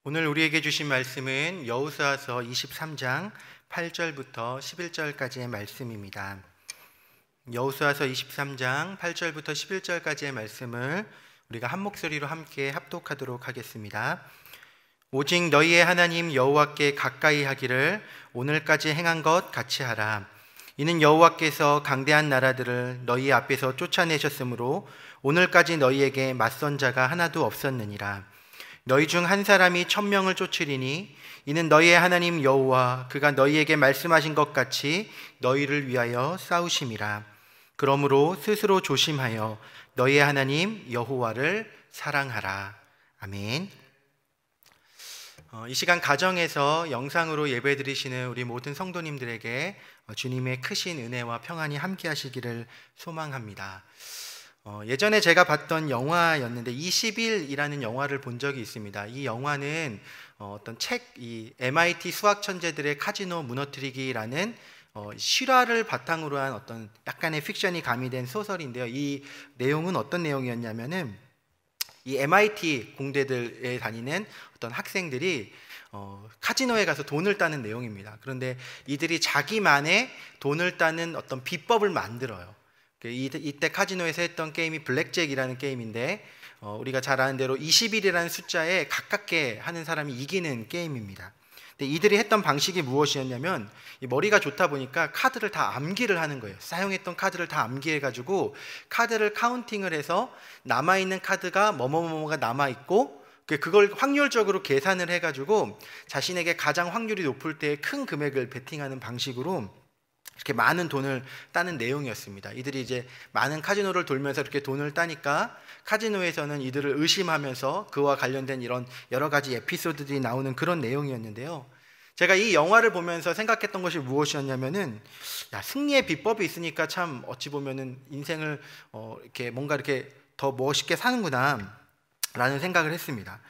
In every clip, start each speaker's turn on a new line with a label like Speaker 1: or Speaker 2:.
Speaker 1: 오늘 우리에게 주신 말씀은 여호수아서 23장 8절부터 11절까지의 말씀입니다. 여호수아서 23장 8절부터 11절까지의 말씀을 우리가 한 목소리로 함께 합독하도록 하겠습니다. 오직 너희의 하나님 여호와께 가까이 하기를 오늘까지 행한 것 같이 하라. 이는 여호와께서 강대한 나라들을 너희 앞에서 쫓아내셨으므로 오늘까지 너희에게 맞선 자가 하나도 없었느니라. 너희 중 한 사람이 1000명을 쫓으리니 이는 너희의 하나님 여호와 그가 너희에게 말씀하신 것 같이 너희를 위하여 싸우심이라. 그러므로 스스로 조심하여 너희의 하나님 여호와를 사랑하라. 아멘. 이 시간 가정에서 영상으로 예배 드리시는 우리 모든 성도님들에게 주님의 크신 은혜와 평안이 함께 하시기를 소망합니다. 예전에 제가 봤던 영화였는데 20일이라는 영화를 본 적이 있습니다. 이 영화는 어떤 책, 이 MIT 수학 천재들의 카지노 무너뜨리기라는 실화를 바탕으로 한 어떤 약간의 픽션이 가미된 소설인데요. 이 내용은 어떤 내용이었냐면은 이 MIT 공대들에 다니는 어떤 학생들이 카지노에 가서 돈을 따는 내용입니다. 그런데 이들이 자기만의 돈을 따는 어떤 비법을 만들어요. 이때 카지노에서 했던 게임이 블랙잭이라는 게임인데 우리가 잘 아는 대로 20일이라는 숫자에 가깝게 하는 사람이 이기는 게임입니다. 근데 이들이 했던 방식이 무엇이었냐면 머리가 좋다 보니까 카드를 다 암기를 하는 거예요. 사용했던 카드를 다 암기해가지고 카드를 카운팅을 해서 남아있는 카드가 뭐뭐뭐가 남아있고 그걸 확률적으로 계산을 해가지고 자신에게 가장 확률이 높을 때 큰 금액을 베팅하는 방식으로 이렇게 많은 돈을 따는 내용이었습니다. 이들이 이제 많은 카지노를 돌면서 이렇게 돈을 따니까 카지노에서는 이들을 의심하면서 그와 관련된 이런 여러 가지 에피소드들이 나오는 그런 내용이었는데요. 제가 이 영화를 보면서 생각했던 것이 무엇이었냐면은 승리의 비법이 있으니까 참 어찌 보면은 인생을 이렇게 뭔가 이렇게 더 멋있게 사는구나 라는 생각을 했습니다.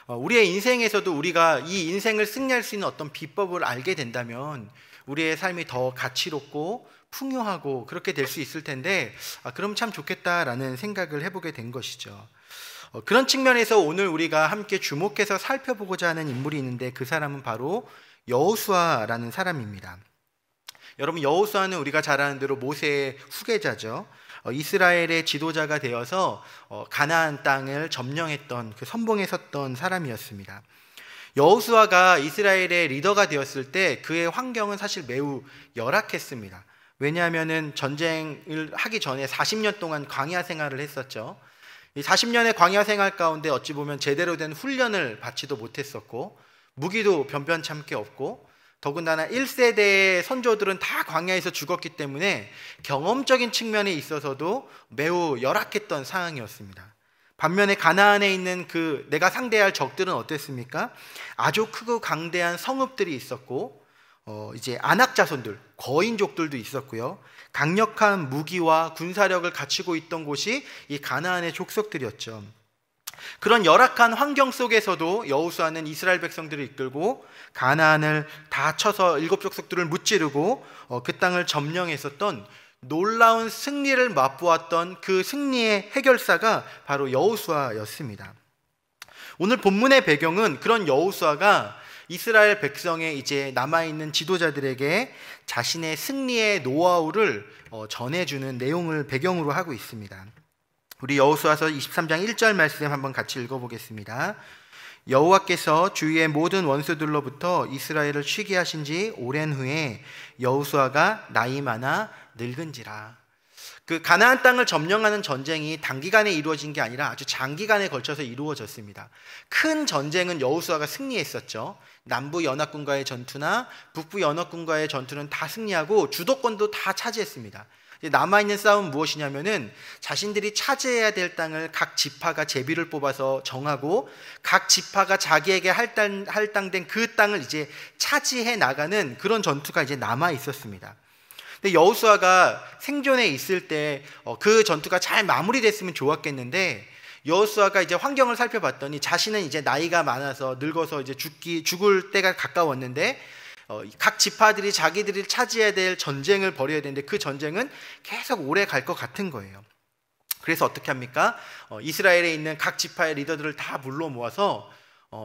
Speaker 1: 우리의 인생에서도 우리가 이 인생을 승리할 수 있는 어떤 비법을 알게 된다면 우리의 삶이 더 가치롭고 풍요하고 그렇게 될 수 있을 텐데 그럼 참 좋겠다라는 생각을 해보게 된 것이죠. 그런 측면에서 오늘 우리가 함께 주목해서 살펴보고자 하는 인물이 있는데 그 사람은 바로 여호수아라는 사람입니다. 여러분, 여호수아는 우리가 잘 아는 대로 모세의 후계자죠. 이스라엘의 지도자가 되어서 가나안 땅을 점령했던 그 선봉에 섰던 사람이었습니다. 여호수아가 이스라엘의 리더가 되었을 때 그의 환경은 사실 매우 열악했습니다. 왜냐하면 전쟁을 하기 전에 40년 동안 광야 생활을 했었죠. 이 40년의 광야 생활 가운데 어찌 보면 제대로 된 훈련을 받지도 못했었고 무기도 변변찮게 없고 더군다나 1세대의 선조들은 다 광야에서 죽었기 때문에 경험적인 측면에 있어서도 매우 열악했던 상황이었습니다. 반면에 가나안에 있는 내가 상대할 적들은 어땠습니까? 아주 크고 강대한 성읍들이 있었고 이제 안악 자손들, 거인족들도 있었고요. 강력한 무기와 군사력을 갖추고 있던 곳이 이 가나안의 족속들이었죠. 그런 열악한 환경 속에서도 여호수아는 이스라엘 백성들을 이끌고 가나안을 다 쳐서 7 족속들을 무찌르고 그 땅을 점령했었던 놀라운 승리를 맛보았던 그 승리의 해결사가 바로 여호수아였습니다. 오늘 본문의 배경은 그런 여호수아가 이스라엘 백성의 이제 남아있는 지도자들에게 자신의 승리의 노하우를 전해주는 내용을 배경으로 하고 있습니다. 우리 여호수아서 23장 1절 말씀 한번 같이 읽어보겠습니다. 여호와께서 주위의 모든 원수들로부터 이스라엘을 취게 하신 지 오랜 후에 여호수아가 나이 많아 늙은지라. 그 가나안 땅을 점령하는 전쟁이 단기간에 이루어진 게 아니라 아주 장기간에 걸쳐서 이루어졌습니다. 큰 전쟁은 여호수아가 승리했었죠. 남부 연합군과의 전투나 북부 연합군과의 전투는 다 승리하고 주도권도 다 차지했습니다. 남아있는 싸움은 무엇이냐면은 자신들이 차지해야 될 땅을 각 지파가 제비를 뽑아서 정하고 각 지파가 자기에게 할당된 그 땅을 이제 차지해 나가는 그런 전투가 이제 남아 있었습니다. 근데 여호수아가 생존에 있을 때 그 전투가 잘 마무리됐으면 좋았겠는데 여호수아가 이제 환경을 살펴봤더니 자신은 이제 나이가 많아서 늙어서 이제 죽을 때가 가까웠는데 각 지파들이 자기들이 차지해야 될 전쟁을 벌여야 되는데 그 전쟁은 계속 오래 갈 것 같은 거예요. 그래서 어떻게 합니까? 이스라엘에 있는 각 지파의 리더들을 다 불러 모아서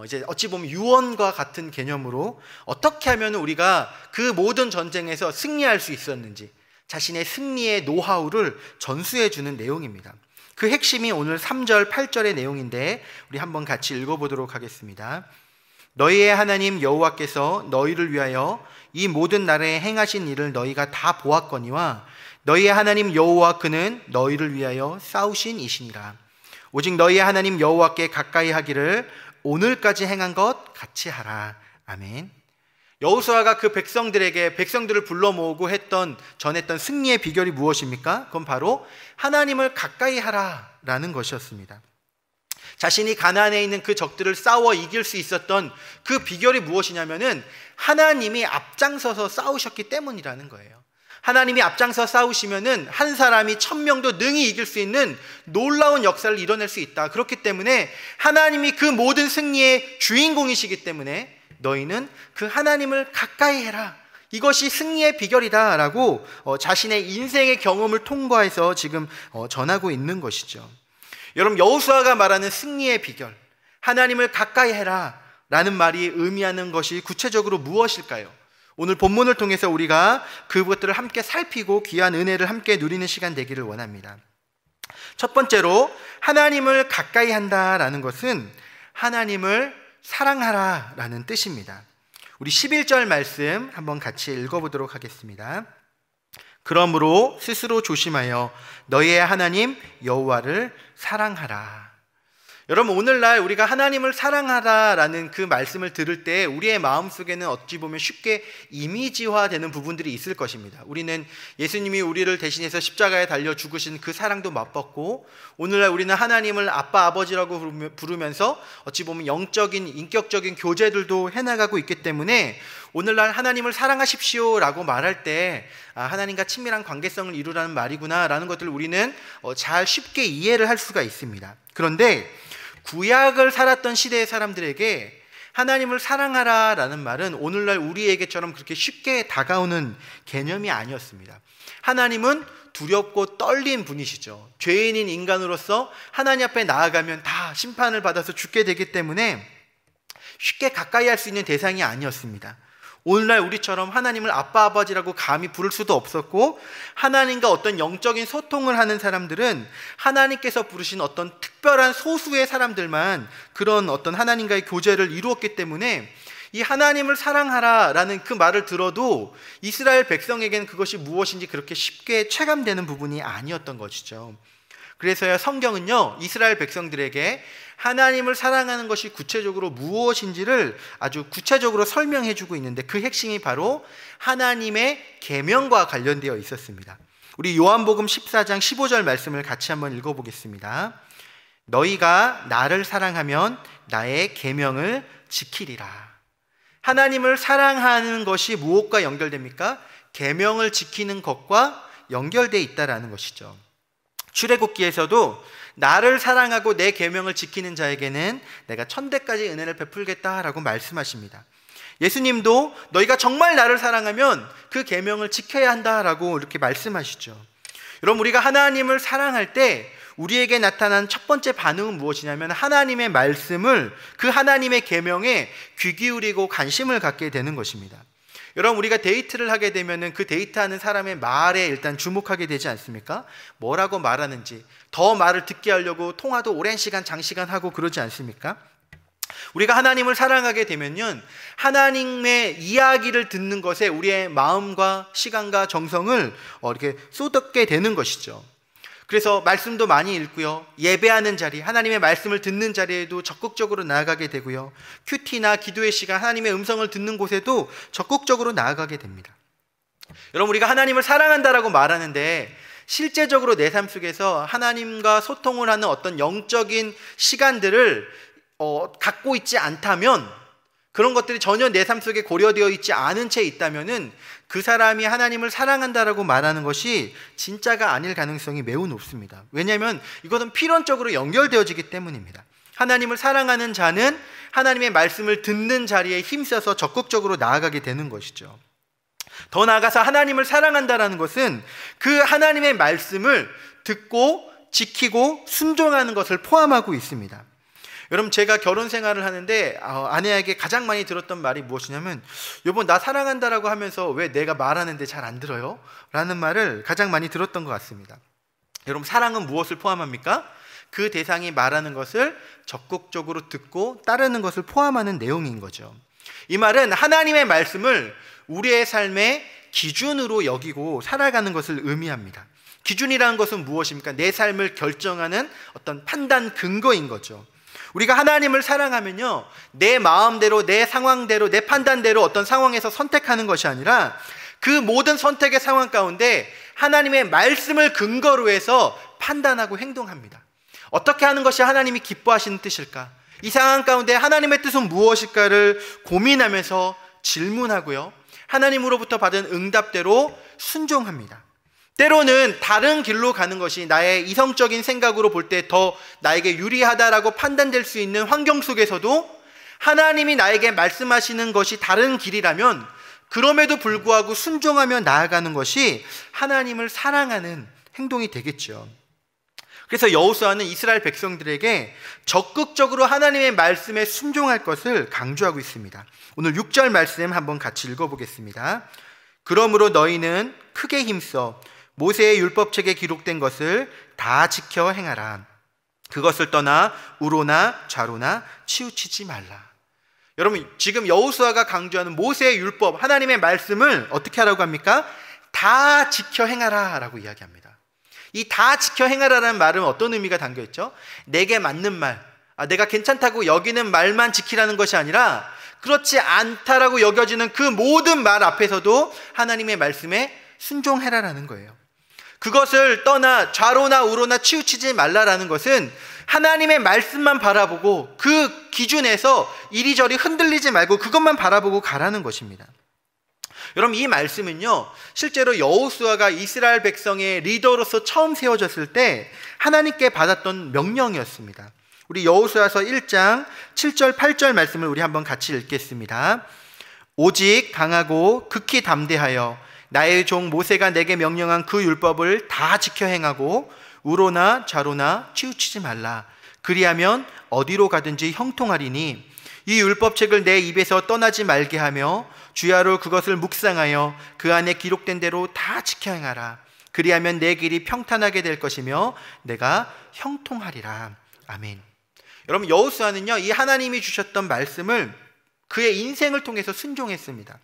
Speaker 1: 이제 어찌 보면 유언과 같은 개념으로 어떻게 하면 우리가 그 모든 전쟁에서 승리할 수 있었는지 자신의 승리의 노하우를 전수해 주는 내용입니다. 그 핵심이 오늘 3절, 8절의 내용인데 우리 한번 같이 읽어보도록 하겠습니다. 너희의 하나님 여호와께서 너희를 위하여 이 모든 나라에 행하신 일을 너희가 다 보았거니와 너희의 하나님 여호와 그는 너희를 위하여 싸우신 이시니라. 오직 너희의 하나님 여호와께 가까이 하기를 오늘까지 행한 것 같이 하라. 아멘. 여호수아가 그 백성들을 불러 모으고 전했던 승리의 비결이 무엇입니까? 그건 바로 하나님을 가까이 하라라는 것이었습니다. 자신이 가나안에 있는 그 적들을 싸워 이길 수 있었던 그 비결이 무엇이냐면은 하나님이 앞장서서 싸우셨기 때문이라는 거예요. 하나님이 앞장서 싸우시면은 한 사람이 1000명도 능히 이길 수 있는 놀라운 역사를 이뤄낼 수 있다. 그렇기 때문에 하나님이 그 모든 승리의 주인공이시기 때문에 너희는 그 하나님을 가까이 해라. 이것이 승리의 비결이다라고 자신의 인생의 경험을 통과해서 지금 전하고 있는 것이죠. 여러분, 여호수아가 말하는 승리의 비결, 하나님을 가까이 해라 라는 말이 의미하는 것이 구체적으로 무엇일까요? 오늘 본문을 통해서 우리가 그것들을 함께 살피고 귀한 은혜를 함께 누리는 시간 되기를 원합니다. 첫 번째로 하나님을 가까이 한다라는 것은 하나님을 사랑하라라는 뜻입니다. 우리 11절 말씀 한번 같이 읽어보도록 하겠습니다. 그러므로 스스로 조심하여 너희의 하나님 여호와를 사랑하라. 여러분, 오늘날 우리가 하나님을 사랑하라라는 그 말씀을 들을 때 우리의 마음속에는 어찌 보면 쉽게 이미지화되는 부분들이 있을 것입니다. 우리는 예수님이 우리를 대신해서 십자가에 달려 죽으신 그 사랑도 맛봤고, 오늘날 우리는 하나님을 아빠 아버지라고 부르면서 어찌 보면 영적인 인격적인 교제들도 해나가고 있기 때문에 오늘날 하나님을 사랑하십시오 라고 말할 때 하나님과 친밀한 관계성을 이루라는 말이구나 라는 것들을 우리는 잘 쉽게 이해를 할 수가 있습니다. 그런데 구약을 살았던 시대의 사람들에게 하나님을 사랑하라 라는 말은 오늘날 우리에게처럼 그렇게 쉽게 다가오는 개념이 아니었습니다. 하나님은 두렵고 떨린 분이시죠. 죄인인 인간으로서 하나님 앞에 나아가면 다 심판을 받아서 죽게 되기 때문에 쉽게 가까이 할 수 있는 대상이 아니었습니다. 오늘날 우리처럼 하나님을 아빠 아버지라고 감히 부를 수도 없었고, 하나님과 어떤 영적인 소통을 하는 사람들은 하나님께서 부르신 어떤 특별한 소수의 사람들만 그런 어떤 하나님과의 교제를 이루었기 때문에 이 하나님을 사랑하라 라는 그 말을 들어도 이스라엘 백성에게는 그것이 무엇인지 그렇게 쉽게 체감되는 부분이 아니었던 것이죠. 그래서야 성경은요, 이스라엘 백성들에게 하나님을 사랑하는 것이 구체적으로 무엇인지를 아주 구체적으로 설명해 주고 있는데, 그 핵심이 바로 하나님의 계명과 관련되어 있었습니다. 우리 요한복음 14장 15절 말씀을 같이 한번 읽어보겠습니다. 너희가 나를 사랑하면 나의 계명을 지키리라. 하나님을 사랑하는 것이 무엇과 연결됩니까? 계명을 지키는 것과 연결되어 있다라는 것이죠. 출애굽기에서도 나를 사랑하고 내 계명을 지키는 자에게는 내가 천대까지 은혜를 베풀겠다라고 말씀하십니다. 예수님도 너희가 정말 나를 사랑하면 그 계명을 지켜야 한다라고 이렇게 말씀하시죠. 여러분, 우리가 하나님을 사랑할 때 우리에게 나타난 첫 번째 반응은 무엇이냐면 하나님의 말씀을, 그 하나님의 계명에 귀 기울이고 관심을 갖게 되는 것입니다. 여러분, 우리가 데이트를 하게 되면 그 데이트하는 사람의 말에 일단 주목하게 되지 않습니까? 뭐라고 말하는지, 더 말을 듣게 하려고 통화도 오랜 시간 장시간 하고 그러지 않습니까? 우리가 하나님을 사랑하게 되면요, 하나님의 이야기를 듣는 것에 우리의 마음과 시간과 정성을 이렇게 쏟게 되는 것이죠. 그래서 말씀도 많이 읽고요, 예배하는 자리, 하나님의 말씀을 듣는 자리에도 적극적으로 나아가게 되고요, 큐티나 기도의 시간, 하나님의 음성을 듣는 곳에도 적극적으로 나아가게 됩니다. 여러분, 우리가 하나님을 사랑한다라고 말하는데 실제적으로 내 삶 속에서 하나님과 소통을 하는 어떤 영적인 시간들을 갖고 있지 않다면, 그런 것들이 전혀 내 삶 속에 고려되어 있지 않은 채 있다면은 그 사람이 하나님을 사랑한다라고 말하는 것이 진짜가 아닐 가능성이 매우 높습니다. 왜냐하면 이것은 필연적으로 연결되어지기 때문입니다. 하나님을 사랑하는 자는 하나님의 말씀을 듣는 자리에 힘써서 적극적으로 나아가게 되는 것이죠. 더 나아가서 하나님을 사랑한다라는 것은 그 하나님의 말씀을 듣고 지키고 순종하는 것을 포함하고 있습니다. 여러분, 제가 결혼 생활을 하는데 아내에게 가장 많이 들었던 말이 무엇이냐면, 여보 나 사랑한다라고 하면서 왜 내가 말하는데 잘 안 들어요? 라는 말을 가장 많이 들었던 것 같습니다. 여러분, 사랑은 무엇을 포함합니까? 그 대상이 말하는 것을 적극적으로 듣고 따르는 것을 포함하는 내용인 거죠. 이 말은 하나님의 말씀을 우리의 삶의 기준으로 여기고 살아가는 것을 의미합니다. 기준이라는 것은 무엇입니까? 내 삶을 결정하는 어떤 판단 근거인 거죠. 우리가 하나님을 사랑하면요, 내 마음대로, 내 상황대로, 내 판단대로 어떤 상황에서 선택하는 것이 아니라 그 모든 선택의 상황 가운데 하나님의 말씀을 근거로 해서 판단하고 행동합니다. 어떻게 하는 것이 하나님이 기뻐하시는 뜻일까? 이 상황 가운데 하나님의 뜻은 무엇일까를 고민하면서 질문하고요, 하나님으로부터 받은 응답대로 순종합니다. 때로는 다른 길로 가는 것이 나의 이성적인 생각으로 볼 때 더 나에게 유리하다라고 판단될 수 있는 환경 속에서도 하나님이 나에게 말씀하시는 것이 다른 길이라면 그럼에도 불구하고 순종하며 나아가는 것이 하나님을 사랑하는 행동이 되겠죠. 그래서 여호수아는 이스라엘 백성들에게 적극적으로 하나님의 말씀에 순종할 것을 강조하고 있습니다. 오늘 6절 말씀 한번 같이 읽어보겠습니다. 그러므로 너희는 크게 힘써 모세의 율법책에 기록된 것을 다 지켜 행하라. 그것을 떠나 우로나 좌로나 치우치지 말라. 여러분, 지금 여호수아가 강조하는 모세의 율법, 하나님의 말씀을 어떻게 하라고 합니까? 다 지켜 행하라 라고 이야기합니다. 이 다 지켜 행하라는 말은 어떤 의미가 담겨있죠? 내게 맞는 말, 내가 괜찮다고 여기는 말만 지키라는 것이 아니라 그렇지 않다라고 여겨지는 그 모든 말 앞에서도 하나님의 말씀에 순종해라라는 거예요. 그것을 떠나 좌로나 우로나 치우치지 말라라는 것은 하나님의 말씀만 바라보고 그 기준에서 이리저리 흔들리지 말고 그것만 바라보고 가라는 것입니다. 여러분, 이 말씀은요, 실제로 여호수아가 이스라엘 백성의 리더로서 처음 세워졌을 때 하나님께 받았던 명령이었습니다. 우리 여호수아서 1장 7절 8절 말씀을 우리 한번 같이 읽겠습니다. 오직 강하고 극히 담대하여 나의 종 모세가 내게 명령한 그 율법을 다 지켜 행하고 우로나 좌로나 치우치지 말라. 그리하면 어디로 가든지 형통하리니 이 율법책을 내 입에서 떠나지 말게 하며 주야로 그것을 묵상하여 그 안에 기록된 대로 다 지켜 행하라. 그리하면 내 길이 평탄하게 될 것이며 내가 형통하리라. 아멘. 여러분, 여호수아는요, 이 하나님이 주셨던 말씀을 그의 인생을 통해서 순종했습니다.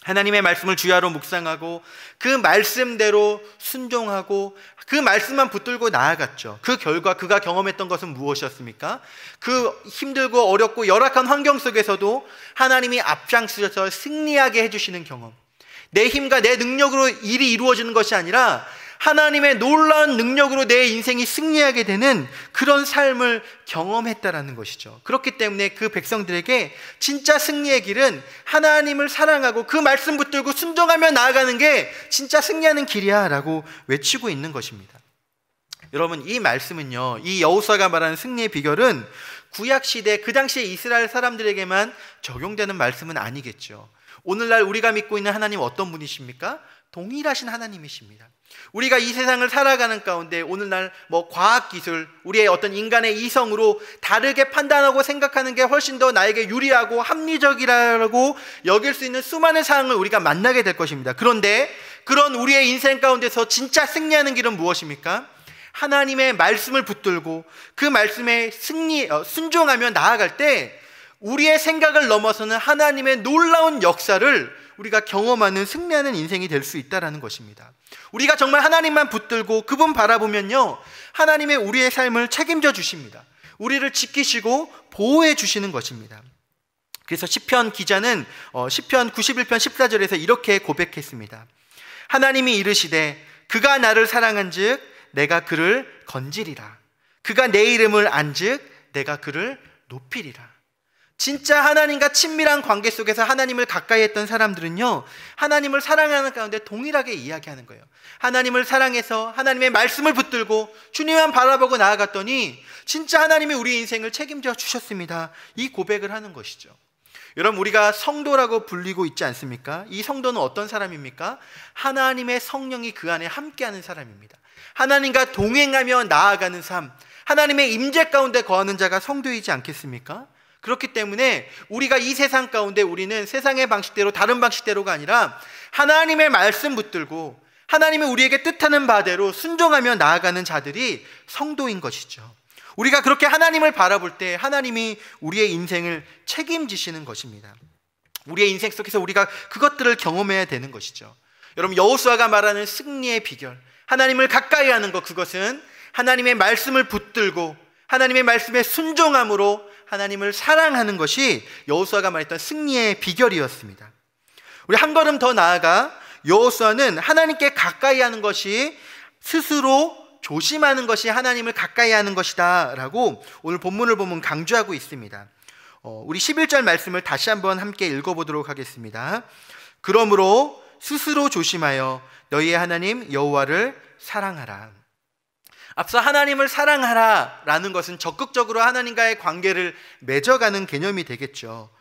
Speaker 1: 하나님의 말씀을 주야로 묵상하고 그 말씀대로 순종하고 그 말씀만 붙들고 나아갔죠. 그 결과 그가 경험했던 것은 무엇이었습니까? 그 힘들고 어렵고 열악한 환경 속에서도 하나님이 앞장서서 승리하게 해주시는 경험, 내 힘과 내 능력으로 일이 이루어지는 것이 아니라 하나님의 놀라운 능력으로 내 인생이 승리하게 되는 그런 삶을 경험했다라는 것이죠. 그렇기 때문에 그 백성들에게 진짜 승리의 길은 하나님을 사랑하고 그 말씀 붙들고 순종하며 나아가는 게 진짜 승리하는 길이야 라고 외치고 있는 것입니다. 여러분, 이 말씀은요, 이 여호수아가 말하는 승리의 비결은 구약시대 그 당시에 이스라엘 사람들에게만 적용되는 말씀은 아니겠죠. 오늘날 우리가 믿고 있는 하나님 어떤 분이십니까? 동일하신 하나님이십니다. 우리가 이 세상을 살아가는 가운데 오늘날 과학기술, 우리의 어떤 인간의 이성으로 다르게 판단하고 생각하는 게 훨씬 더 나에게 유리하고 합리적이라고 여길 수 있는 수많은 상황을 우리가 만나게 될 것입니다. 그런데 그런 우리의 인생 가운데서 진짜 승리하는 길은 무엇입니까? 하나님의 말씀을 붙들고 그 말씀에 순종하며 나아갈 때 우리의 생각을 넘어서는 하나님의 놀라운 역사를 우리가 경험하는 승리하는 인생이 될 수 있다는 것입니다. 우리가 정말 하나님만 붙들고 그분 바라보면요, 하나님의 우리의 삶을 책임져 주십니다. 우리를 지키시고 보호해 주시는 것입니다. 그래서 시편 기자는 시편 91편 14절에서 이렇게 고백했습니다. 하나님이 이르시되 그가 나를 사랑한즉 내가 그를 건지리라. 그가 내 이름을 안즉 내가 그를 높이리라. 진짜 하나님과 친밀한 관계 속에서 하나님을 가까이 했던 사람들은요, 하나님을 사랑하는 가운데 동일하게 이야기하는 거예요. 하나님을 사랑해서 하나님의 말씀을 붙들고 주님만 바라보고 나아갔더니 진짜 하나님이 우리 인생을 책임져 주셨습니다. 이 고백을 하는 것이죠. 여러분, 우리가 성도라고 불리고 있지 않습니까? 이 성도는 어떤 사람입니까? 하나님의 성령이 그 안에 함께하는 사람입니다. 하나님과 동행하며 나아가는 삶, 하나님의 임재 가운데 거하는 자가 성도이지 않겠습니까? 그렇기 때문에 우리가 이 세상 가운데 우리는 세상의 방식대로, 다른 방식대로가 아니라 하나님의 말씀 붙들고 하나님이 우리에게 뜻하는 바대로 순종하며 나아가는 자들이 성도인 것이죠. 우리가 그렇게 하나님을 바라볼 때 하나님이 우리의 인생을 책임지시는 것입니다. 우리의 인생 속에서 우리가 그것들을 경험해야 되는 것이죠. 여러분, 여호수아가 말하는 승리의 비결, 하나님을 가까이 하는 것, 그것은 하나님의 말씀을 붙들고 하나님의 말씀에 순종함으로 하나님을 사랑하는 것이 여호수아가 말했던 승리의 비결이었습니다. 우리 한 걸음 더 나아가 여호수아는 하나님께 가까이 하는 것이 스스로 조심하는 것이 하나님을 가까이 하는 것이다 라고 오늘 본문을 보면 강조하고 있습니다. 우리 11절 말씀을 다시 한번 함께 읽어보도록 하겠습니다. 그러므로 스스로 조심하여 너희의 하나님 여호와를 사랑하라. 앞서 하나님을 사랑하라 라는 것은 적극적으로 하나님과의 관계를 맺어가는 개념이 되겠죠.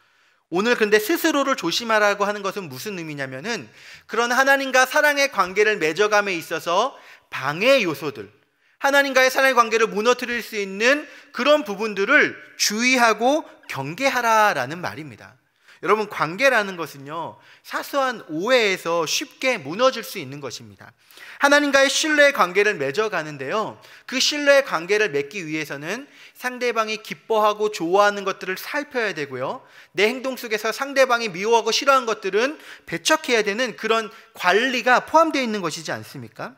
Speaker 1: 오늘 근데 스스로를 조심하라고 하는 것은 무슨 의미냐면은 그런 하나님과 사랑의 관계를 맺어감에 있어서 방해 요소들, 하나님과의 사랑의 관계를 무너뜨릴 수 있는 그런 부분들을 주의하고 경계하라라는 말입니다. 여러분, 관계라는 것은요, 사소한 오해에서 쉽게 무너질 수 있는 것입니다. 하나님과의 신뢰의 관계를 맺어가는데요, 그 신뢰의 관계를 맺기 위해서는 상대방이 기뻐하고 좋아하는 것들을 살펴야 되고요, 내 행동 속에서 상대방이 미워하고 싫어하는 것들은 배척해야 되는 그런 관리가 포함되어 있는 것이지 않습니까?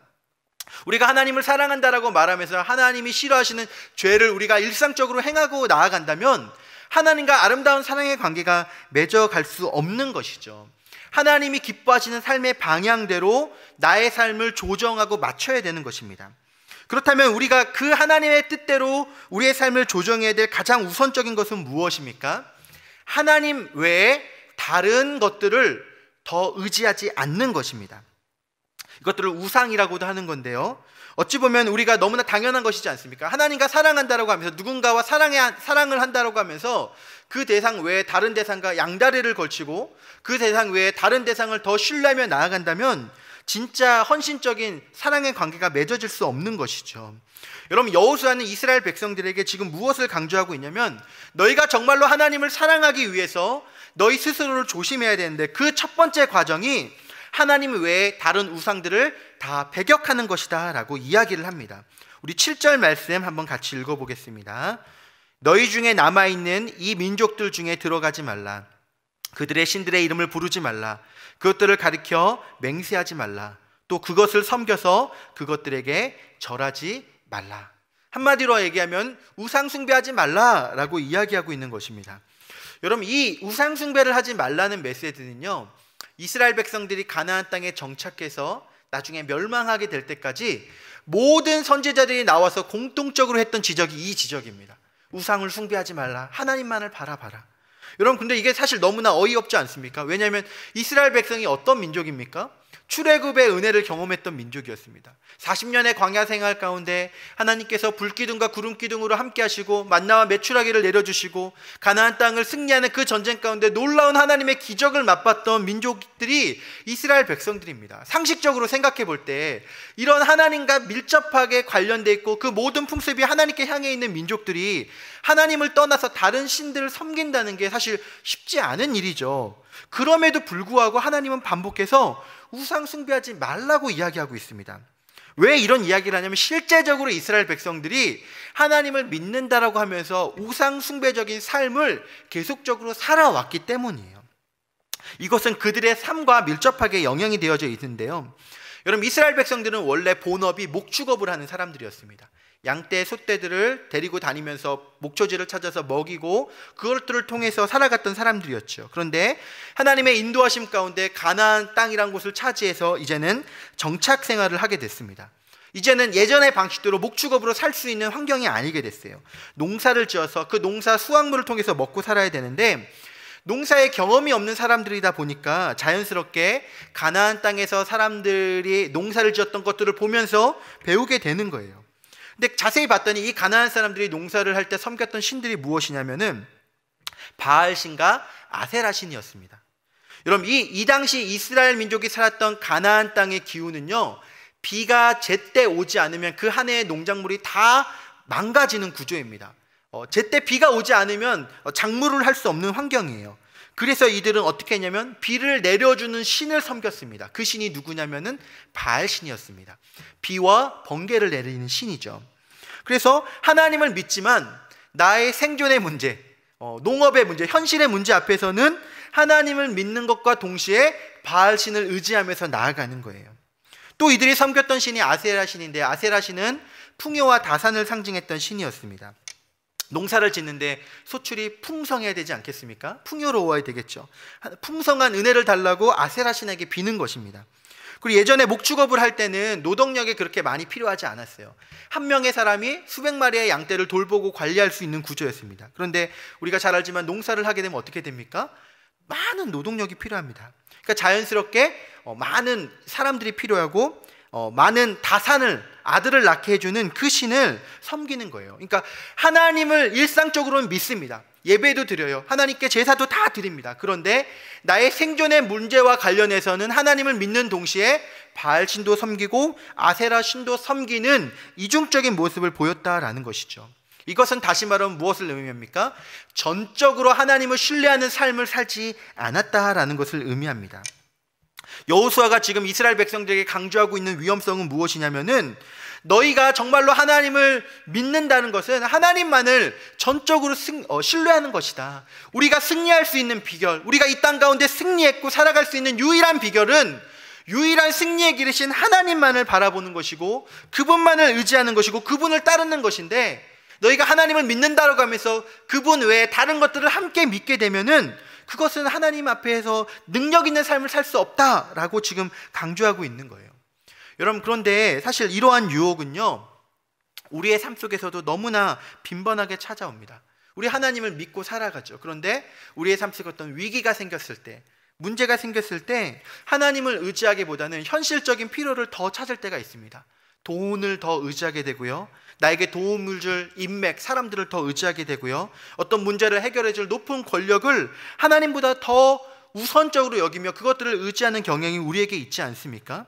Speaker 1: 우리가 하나님을 사랑한다라고 말하면서 하나님이 싫어하시는 죄를 우리가 일상적으로 행하고 나아간다면 하나님과 아름다운 사랑의 관계가 맺어갈 수 없는 것이죠. 하나님이 기뻐하시는 삶의 방향대로 나의 삶을 조정하고 맞춰야 되는 것입니다. 그렇다면 우리가 그 하나님의 뜻대로 우리의 삶을 조정해야 될 가장 우선적인 것은 무엇입니까? 하나님 외에 다른 것들을 더 의지하지 않는 것입니다. 이것들을 우상이라고도 하는 건데요, 어찌 보면 우리가 너무나 당연한 것이지 않습니까? 하나님과 사랑한다라고 하면서 누군가와 사랑을 한다라고 하면서 그 대상 외에 다른 대상과 양다리를 걸치고 그 대상 외에 다른 대상을 더 신뢰하며 나아간다면 진짜 헌신적인 사랑의 관계가 맺어질 수 없는 것이죠. 여러분, 여호수아는 이스라엘 백성들에게 지금 무엇을 강조하고 있냐면 너희가 정말로 하나님을 사랑하기 위해서 너희 스스로를 조심해야 되는데 그 첫 번째 과정이 하나님 외에 다른 우상들을 다 배격하는 것이다 라고 이야기를 합니다. 우리 7절 말씀 한번 같이 읽어보겠습니다. 너희 중에 남아있는 이 민족들 중에 들어가지 말라. 그들의 신들의 이름을 부르지 말라. 그것들을 가리켜 맹세하지 말라. 또 그것을 섬겨서 그것들에게 절하지 말라. 한마디로 얘기하면 우상 숭배하지 말라라고 이야기하고 있는 것입니다. 여러분, 이 우상 숭배를 하지 말라는 메시지는요, 이스라엘 백성들이 가나안 땅에 정착해서 나중에 멸망하게 될 때까지 모든 선지자들이 나와서 공통적으로 했던 지적이 이 지적입니다. 우상을 숭배하지 말라. 하나님만을 바라봐라. 여러분, 근데 이게 사실 너무나 어이없지 않습니까? 왜냐하면 이스라엘 백성이 어떤 민족입니까? 출애굽의 은혜를 경험했던 민족이었습니다. 40년의 광야 생활 가운데 하나님께서 불기둥과 구름기둥으로 함께 하시고 만나와 메추라기를 내려주시고 가나안 땅을 승리하는 그 전쟁 가운데 놀라운 하나님의 기적을 맛봤던 민족들이 이스라엘 백성들입니다. 상식적으로 생각해 볼 때 이런 하나님과 밀접하게 관련돼 있고 그 모든 풍습이 하나님께 향해 있는 민족들이 하나님을 떠나서 다른 신들을 섬긴다는 게 사실 쉽지 않은 일이죠. 그럼에도 불구하고 하나님은 반복해서 우상 숭배하지 말라고 이야기하고 있습니다. 왜 이런 이야기를 하냐면 실제적으로 이스라엘 백성들이 하나님을 믿는다라고 하면서 우상 숭배적인 삶을 계속적으로 살아왔기 때문이에요. 이것은 그들의 삶과 밀접하게 영향이 되어져 있는데요, 여러분, 이스라엘 백성들은 원래 본업이 목축업을 하는 사람들이었습니다. 양떼, 소떼들을 데리고 다니면서 목초지를 찾아서 먹이고 그것들을 통해서 살아갔던 사람들이었죠. 그런데 하나님의 인도하심 가운데 가나안 땅이란 곳을 차지해서 이제는 정착 생활을 하게 됐습니다. 이제는 예전의 방식대로 목축업으로 살 수 있는 환경이 아니게 됐어요. 농사를 지어서 그 농사 수확물을 통해서 먹고 살아야 되는데 농사의 경험이 없는 사람들이다 보니까 자연스럽게 가나안 땅에서 사람들이 농사를 지었던 것들을 보면서 배우게 되는 거예요. 근데 자세히 봤더니 이 가나안 사람들이 농사를 할 때 섬겼던 신들이 무엇이냐면은 바알신과 아세라신이었습니다. 여러분, 이 당시 이스라엘 민족이 살았던 가나안 땅의 기후는요, 비가 제때 오지 않으면 그 한 해의 농작물이 다 망가지는 구조입니다. 제때 비가 오지 않으면 작물을 할 수 없는 환경이에요. 그래서 이들은 어떻게 했냐면 비를 내려주는 신을 섬겼습니다. 그 신이 누구냐면은 바알 신이었습니다. 비와 번개를 내리는 신이죠. 그래서 하나님을 믿지만 나의 생존의 문제, 농업의 문제, 현실의 문제 앞에서는 하나님을 믿는 것과 동시에 바알 신을 의지하면서 나아가는 거예요. 또 이들이 섬겼던 신이 아세라 신인데, 아세라 신은 풍요와 다산을 상징했던 신이었습니다. 농사를 짓는데 소출이 풍성해야 되지 않겠습니까? 풍요로워야 되겠죠. 풍성한 은혜를 달라고 아세라 신에게 비는 것입니다. 그리고 예전에 목축업을 할 때는 노동력이 그렇게 많이 필요하지 않았어요. 한 명의 사람이 수백 마리의 양떼를 돌보고 관리할 수 있는 구조였습니다. 그런데 우리가 잘 알지만 농사를 하게 되면 어떻게 됩니까? 많은 노동력이 필요합니다. 그러니까 자연스럽게 많은 사람들이 필요하고 많은 다산을, 아들을 낳게 해주는 그 신을 섬기는 거예요. 그러니까 하나님을 일상적으로는 믿습니다. 예배도 드려요. 하나님께 제사도 다 드립니다. 그런데 나의 생존의 문제와 관련해서는 하나님을 믿는 동시에 바알 신도 섬기고 아세라 신도 섬기는 이중적인 모습을 보였다라는 것이죠. 이것은 다시 말하면 무엇을 의미합니까? 전적으로 하나님을 신뢰하는 삶을 살지 않았다라는 것을 의미합니다. 여호수아가 지금 이스라엘 백성들에게 강조하고 있는 위험성은 무엇이냐면은, 너희가 정말로 하나님을 믿는다는 것은 하나님만을 전적으로 신뢰하는 것이다. 우리가 승리할 수 있는 비결, 우리가 이 땅 가운데 승리했고 살아갈 수 있는 유일한 비결은 유일한 승리의 길이신 하나님만을 바라보는 것이고 그분만을 의지하는 것이고 그분을 따르는 것인데, 너희가 하나님을 믿는다고 하면서 그분 외에 다른 것들을 함께 믿게 되면은 그것은 하나님 앞에서 능력 있는 삶을 살 수 없다라고 지금 강조하고 있는 거예요. 여러분, 그런데 사실 이러한 유혹은요, 우리의 삶 속에서도 너무나 빈번하게 찾아옵니다. 우리 하나님을 믿고 살아가죠. 그런데 우리의 삶 속에 어떤 위기가 생겼을 때, 문제가 생겼을 때 하나님을 의지하기보다는 현실적인 필요를 더 찾을 때가 있습니다. 돈을 더 의지하게 되고요, 나에게 도움을 줄 인맥, 사람들을 더 의지하게 되고요, 어떤 문제를 해결해 줄 높은 권력을 하나님보다 더 우선적으로 여기며 그것들을 의지하는 경향이 우리에게 있지 않습니까?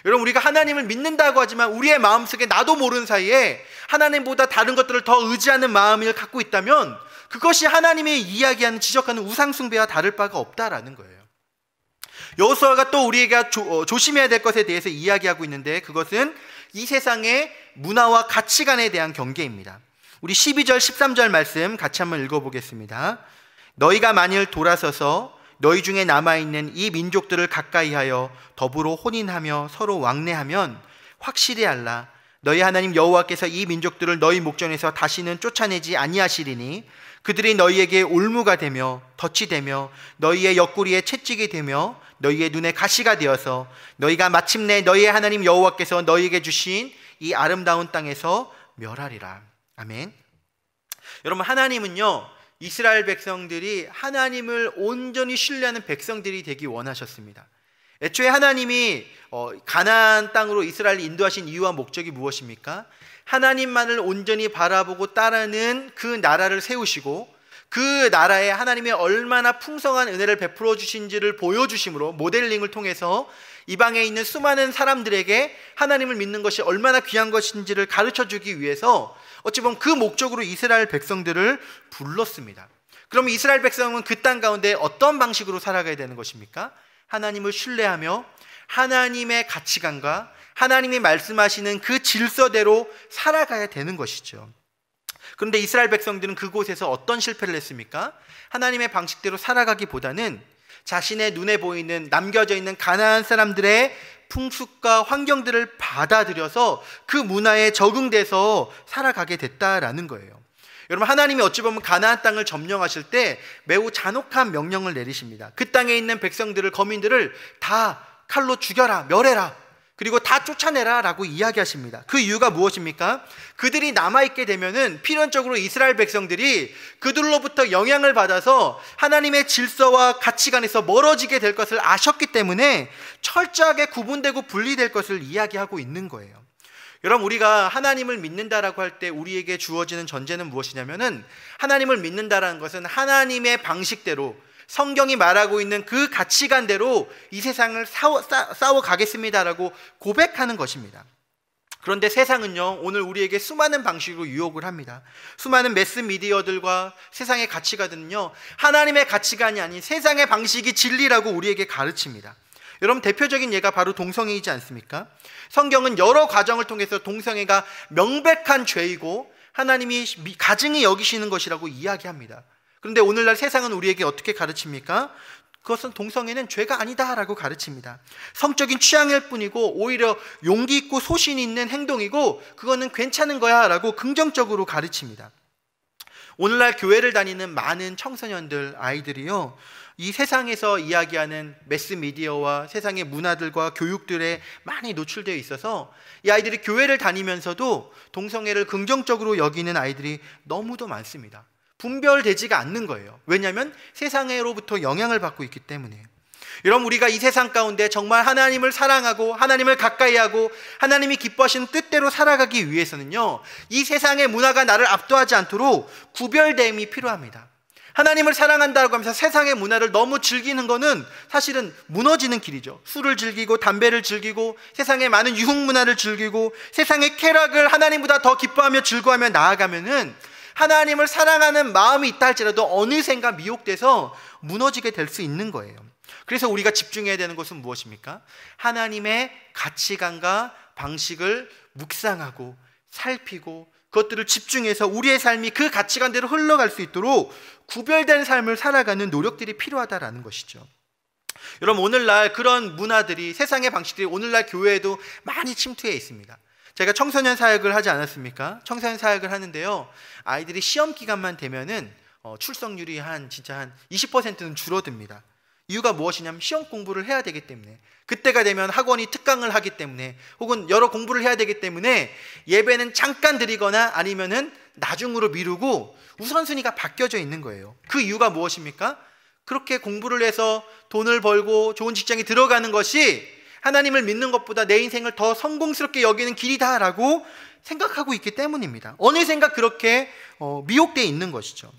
Speaker 1: 여러분, 우리가 하나님을 믿는다고 하지만 우리의 마음속에 나도 모르는 사이에 하나님보다 다른 것들을 더 의지하는 마음을 갖고 있다면 그것이 하나님의 이야기하는, 지적하는 우상숭배와 다를 바가 없다라는 거예요. 여호수아가 또 우리에게 조심해야 될 것에 대해서 이야기하고 있는데, 그것은 이 세상의 문화와 가치관에 대한 경계입니다. 우리 12절 13절 말씀 같이 한번 읽어보겠습니다. 너희가 만일 돌아서서 너희 중에 남아있는 이 민족들을 가까이하여 더불어 혼인하며 서로 왕래하면 확실히 알라. 너희 하나님 여호와께서 이 민족들을 너희 목전에서 다시는 쫓아내지 아니하시리니 그들이 너희에게 올무가 되며 덫이 되며 너희의 옆구리에 채찍이 되며 너희의 눈에 가시가 되어서 너희가 마침내 너희의 하나님 여호와께서 너희에게 주신 이 아름다운 땅에서 멸하리라. 아멘. 여러분, 하나님은요, 이스라엘 백성들이 하나님을 온전히 신뢰하는 백성들이 되기 원하셨습니다. 애초에 하나님이 가나안 땅으로 이스라엘을 인도하신 이유와 목적이 무엇입니까? 하나님만을 온전히 바라보고 따르는 그 나라를 세우시고 그 나라에 하나님의 얼마나 풍성한 은혜를 베풀어 주신지를 보여주심으로, 모델링을 통해서 이방에 있는 수많은 사람들에게 하나님을 믿는 것이 얼마나 귀한 것인지를 가르쳐주기 위해서 어찌 보면 그 목적으로 이스라엘 백성들을 불렀습니다. 그럼 이스라엘 백성은 그 땅 가운데 어떤 방식으로 살아가야 되는 것입니까? 하나님을 신뢰하며 하나님의 가치관과 하나님이 말씀하시는 그 질서대로 살아가야 되는 것이죠. 그런데 이스라엘 백성들은 그곳에서 어떤 실패를 했습니까? 하나님의 방식대로 살아가기보다는 자신의 눈에 보이는, 남겨져 있는 가나안 사람들의 풍습과 환경들을 받아들여서 그 문화에 적응돼서 살아가게 됐다라는 거예요. 여러분, 하나님이 어찌 보면 가나안 땅을 점령하실 때 매우 잔혹한 명령을 내리십니다. 그 땅에 있는 백성들을, 거민들을 다 칼로 죽여라, 멸해라, 그리고 다 쫓아내라 라고 이야기하십니다. 그 이유가 무엇입니까? 그들이 남아있게 되면은 필연적으로 이스라엘 백성들이 그들로부터 영향을 받아서 하나님의 질서와 가치관에서 멀어지게 될 것을 아셨기 때문에 철저하게 구분되고 분리될 것을 이야기하고 있는 거예요. 여러분, 우리가 하나님을 믿는다라고 할 때 우리에게 주어지는 전제는 무엇이냐면은, 하나님을 믿는다라는 것은 하나님의 방식대로 성경이 말하고 있는 그 가치관대로 이 세상을 싸워 가겠습니다라고 고백하는 것입니다. 그런데 세상은요, 오늘 우리에게 수많은 방식으로 유혹을 합니다. 수많은 매스미디어들과 세상의 가치관은요, 하나님의 가치관이 아닌 세상의 방식이 진리라고 우리에게 가르칩니다. 여러분, 대표적인 예가 바로 동성애이지 않습니까? 성경은 여러 과정을 통해서 동성애가 명백한 죄이고 하나님이 가증히 여기시는 것이라고 이야기합니다. 그런데 오늘날 세상은 우리에게 어떻게 가르칩니까? 그것은 동성애는 죄가 아니다라고 가르칩니다. 성적인 취향일 뿐이고 오히려 용기 있고 소신이 있는 행동이고 그거는 괜찮은 거야 라고 긍정적으로 가르칩니다. 오늘날 교회를 다니는 많은 청소년들, 아이들이요, 이 세상에서 이야기하는 매스미디어와 세상의 문화들과 교육들에 많이 노출되어 있어서 이 아이들이 교회를 다니면서도 동성애를 긍정적으로 여기는 아이들이 너무도 많습니다. 분별되지가 않는 거예요. 왜냐하면 세상으로부터 영향을 받고 있기 때문에. 여러분, 우리가 이 세상 가운데 정말 하나님을 사랑하고 하나님을 가까이 하고 하나님이 기뻐하시는 뜻대로 살아가기 위해서는요, 이 세상의 문화가 나를 압도하지 않도록 구별됨이 필요합니다. 하나님을 사랑한다고 하면서 세상의 문화를 너무 즐기는 것은 사실은 무너지는 길이죠. 술을 즐기고 담배를 즐기고 세상의 많은 유흥 문화를 즐기고 세상의 쾌락을 하나님보다 더 기뻐하며 즐거워하며 나아가면은 하나님을 사랑하는 마음이 있다 할지라도 어느샌가 미혹돼서 무너지게 될 수 있는 거예요. 그래서 우리가 집중해야 되는 것은 무엇입니까? 하나님의 가치관과 방식을 묵상하고 살피고 그것들을 집중해서 우리의 삶이 그 가치관대로 흘러갈 수 있도록 구별된 삶을 살아가는 노력들이 필요하다라는 것이죠. 여러분, 오늘날 그런 문화들이, 세상의 방식들이 오늘날 교회에도 많이 침투해 있습니다. 제가 청소년 사역을 하지 않았습니까? 청소년 사역을 하는데요, 아이들이 시험 기간만 되면은 출석률이 진짜 한 20%는 줄어듭니다. 이유가 무엇이냐면 시험 공부를 해야 되기 때문에, 그때가 되면 학원이 특강을 하기 때문에, 혹은 여러 공부를 해야 되기 때문에 예배는 잠깐 드리거나 아니면은 나중으로 미루고 우선순위가 바뀌어져 있는 거예요. 그 이유가 무엇입니까? 그렇게 공부를 해서 돈을 벌고 좋은 직장에 들어가는 것이 하나님을 믿는 것보다 내 인생을 더 성공스럽게 여기는 길이다라고 생각하고 있기 때문입니다. 어느샌가 그렇게 미혹되어 있는 것이죠.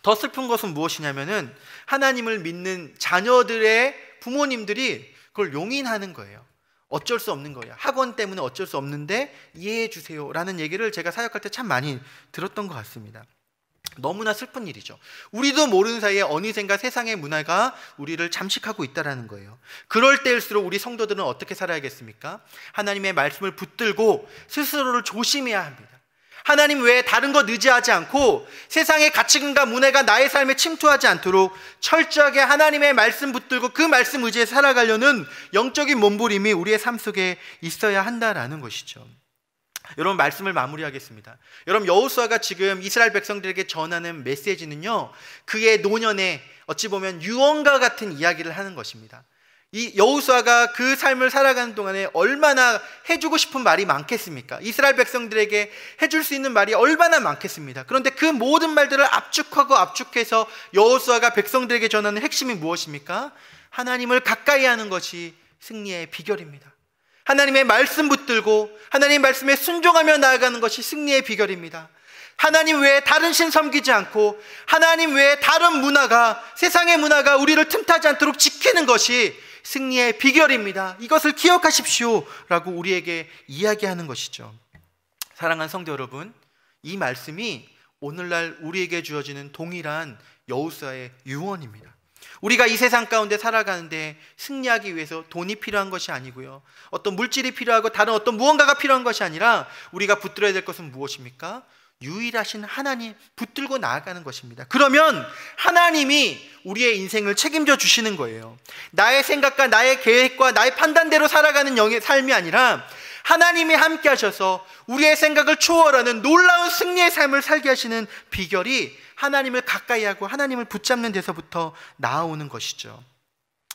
Speaker 1: 더 슬픈 것은 무엇이냐면은 하나님을 믿는 자녀들의 부모님들이 그걸 용인하는 거예요. 어쩔 수 없는 거야. 학원 때문에 어쩔 수 없는데 이해해 주세요 라는 얘기를 제가 사역할 때 참 많이 들었던 것 같습니다. 너무나 슬픈 일이죠. 우리도 모르는 사이에 어느샌가 세상의 문화가 우리를 잠식하고 있다는 거예요. 그럴 때일수록 우리 성도들은 어떻게 살아야겠습니까? 하나님의 말씀을 붙들고 스스로를 조심해야 합니다. 하나님 외에 다른 것 의지하지 않고 세상의 가치관과 문화가 나의 삶에 침투하지 않도록 철저하게 하나님의 말씀 붙들고 그 말씀 의지에 살아가려는 영적인 몸부림이 우리의 삶 속에 있어야 한다라는 것이죠. 여러분, 말씀을 마무리하겠습니다. 여러분, 여호수아가 지금 이스라엘 백성들에게 전하는 메시지는요, 그의 노년에 어찌 보면 유언과 같은 이야기를 하는 것입니다. 이 여호수아가 그 삶을 살아가는 동안에 얼마나 해주고 싶은 말이 많겠습니까? 이스라엘 백성들에게 해줄 수 있는 말이 얼마나 많겠습니다. 그런데 그 모든 말들을 압축해서 여호수아가 백성들에게 전하는 핵심이 무엇입니까? 하나님을 가까이 하는 것이 승리의 비결입니다. 하나님의 말씀 붙들고 하나님의 말씀에 순종하며 나아가는 것이 승리의 비결입니다. 하나님 외에 다른 신 섬기지 않고 하나님 외에 다른 문화가, 세상의 문화가 우리를 틈타지 않도록 지키는 것이 승리의 비결입니다. 이것을 기억하십시오 라고 우리에게 이야기하는 것이죠. 사랑하는 성도 여러분, 이 말씀이 오늘날 우리에게 주어지는 동일한 여호수아의 유언입니다. 우리가 이 세상 가운데 살아가는데 승리하기 위해서 돈이 필요한 것이 아니고요, 어떤 물질이 필요하고 다른 어떤 무언가가 필요한 것이 아니라 우리가 붙들어야 될 것은 무엇입니까? 유일하신 하나님 붙들고 나아가는 것입니다. 그러면 하나님이 우리의 인생을 책임져 주시는 거예요. 나의 생각과 나의 계획과 나의 판단대로 살아가는 영의 삶이 아니라 하나님이 함께 하셔서 우리의 생각을 초월하는 놀라운 승리의 삶을 살게 하시는 비결이 하나님을 가까이 하고 하나님을 붙잡는 데서부터 나아오는 것이죠.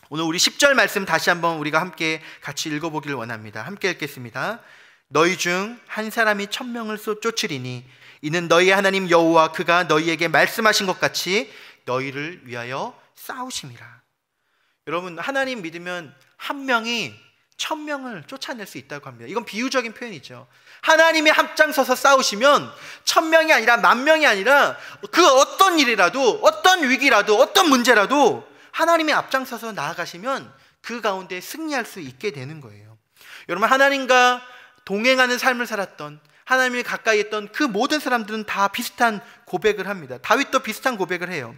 Speaker 1: 오늘 우리 10절 말씀 다시 한번 우리가 함께 같이 읽어보기를 원합니다. 함께 읽겠습니다. 너희 중 한 사람이 1000명을 쫓으리니 이는 너희의 하나님 여호와 그가 너희에게 말씀하신 것 같이 너희를 위하여 싸우심이라. 여러분, 하나님 믿으면 한 명이 1000명을 쫓아낼 수 있다고 합니다. 이건 비유적인 표현이죠. 하나님이 앞장서서 싸우시면 1000명이 아니라 10,000명이 아니라 그 어떤 일이라도, 어떤 위기라도, 어떤 문제라도 하나님이 앞장서서 나아가시면 그 가운데 승리할 수 있게 되는 거예요. 여러분, 하나님과 동행하는 삶을 살았던, 하나님을 가까이 했던 그 모든 사람들은 다 비슷한 고백을 합니다. 다윗도 비슷한 고백을 해요.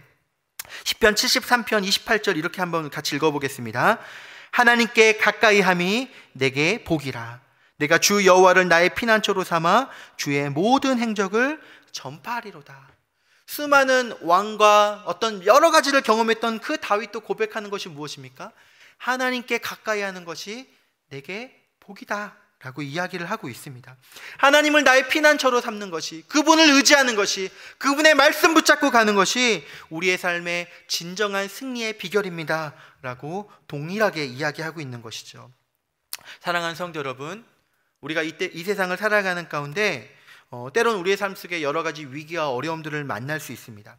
Speaker 1: 시편 73편 28절 이렇게 한번 같이 읽어보겠습니다. 하나님께 가까이함이 내게 복이라. 내가 주 여호와를 나의 피난처로 삼아 주의 모든 행적을 전파하리로다. 수많은 왕과 어떤 여러 가지를 경험했던 그 다윗도 고백하는 것이 무엇입니까? 하나님께 가까이 하는 것이 내게 복이다 라고 이야기를 하고 있습니다. 하나님을 나의 피난처로 삼는 것이, 그분을 의지하는 것이, 그분의 말씀 붙잡고 가는 것이 우리의 삶의 진정한 승리의 비결입니다 라고 동일하게 이야기하고 있는 것이죠. 사랑하는 성도 여러분, 우리가 이 세상을 살아가는 가운데 때론 우리의 삶 속에 여러 가지 위기와 어려움들을 만날 수 있습니다.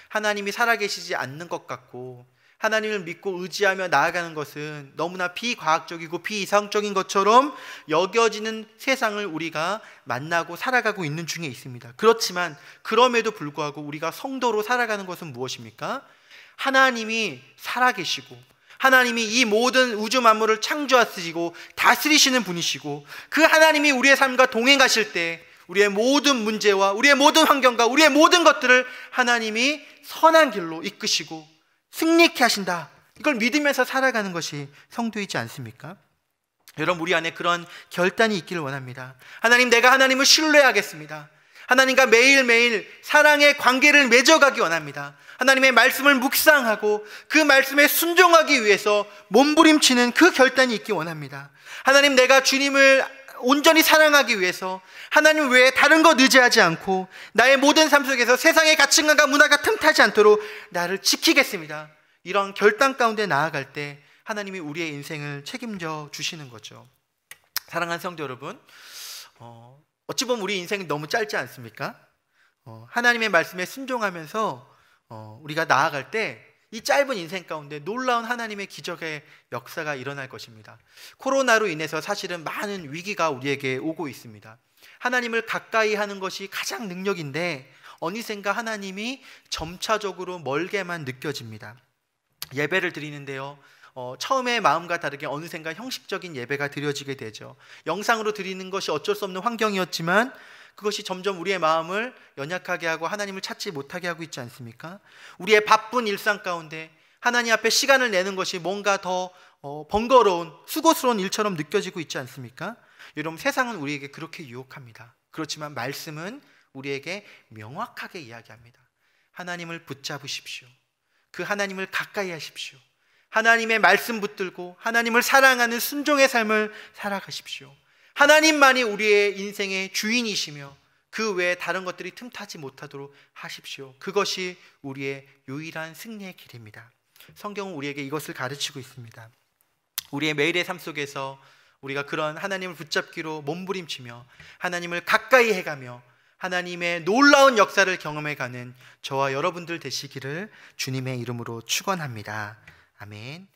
Speaker 1: 하나님이 살아계시지 않는 것 같고, 하나님을 믿고 의지하며 나아가는 것은 너무나 비과학적이고 비이상적인 것처럼 여겨지는 세상을 우리가 만나고 살아가고 있는 중에 있습니다. 그렇지만 그럼에도 불구하고 우리가 성도로 살아가는 것은 무엇입니까? 하나님이 살아계시고, 하나님이 이 모든 우주 만물을 창조하시고 다스리시는 분이시고, 그 하나님이 우리의 삶과 동행하실 때 우리의 모든 문제와 우리의 모든 환경과 우리의 모든 것들을 하나님이 선한 길로 이끄시고 승리케 하신다. 이걸 믿으면서 살아가는 것이 성도이지 않습니까? 여러분, 우리 안에 그런 결단이 있기를 원합니다. 하나님, 내가 하나님을 신뢰하겠습니다. 하나님과 매일매일 사랑의 관계를 맺어가기 원합니다. 하나님의 말씀을 묵상하고 그 말씀에 순종하기 위해서 몸부림치는 그 결단이 있기 원합니다. 하나님, 내가 주님을 온전히 사랑하기 위해서 하나님 외에 다른 것 의지하지 않고 나의 모든 삶 속에서 세상의 가치관과 문화가 틈타지 않도록 나를 지키겠습니다. 이런 결단 가운데 나아갈 때 하나님이 우리의 인생을 책임져 주시는 거죠. 사랑하는 성도 여러분, 어찌 보면 우리 인생이 너무 짧지 않습니까? 하나님의 말씀에 순종하면서 우리가 나아갈 때 이 짧은 인생 가운데 놀라운 하나님의 기적의 역사가 일어날 것입니다. 코로나로 인해서 사실은 많은 위기가 우리에게 오고 있습니다. 하나님을 가까이 하는 것이 가장 능력인데 어느샌가 하나님이 점차적으로 멀게만 느껴집니다. 예배를 드리는데요, 처음에 마음과 다르게 어느샌가 형식적인 예배가 드려지게 되죠. 영상으로 드리는 것이 어쩔 수 없는 환경이었지만 그것이 점점 우리의 마음을 연약하게 하고 하나님을 찾지 못하게 하고 있지 않습니까? 우리의 바쁜 일상 가운데 하나님 앞에 시간을 내는 것이 뭔가 더 번거로운, 수고스러운 일처럼 느껴지고 있지 않습니까? 여러분, 세상은 우리에게 그렇게 유혹합니다. 그렇지만 말씀은 우리에게 명확하게 이야기합니다. 하나님을 붙잡으십시오. 그 하나님을 가까이 하십시오. 하나님의 말씀 붙들고 하나님을 사랑하는 순종의 삶을 살아가십시오. 하나님만이 우리의 인생의 주인이시며 그 외에 다른 것들이 틈타지 못하도록 하십시오. 그것이 우리의 유일한 승리의 길입니다. 성경은 우리에게 이것을 가르치고 있습니다. 우리의 매일의 삶 속에서 우리가 그런 하나님을 붙잡기로 몸부림치며 하나님을 가까이 해가며 하나님의 놀라운 역사를 경험해가는 저와 여러분들 되시기를 주님의 이름으로 축원합니다. 아멘.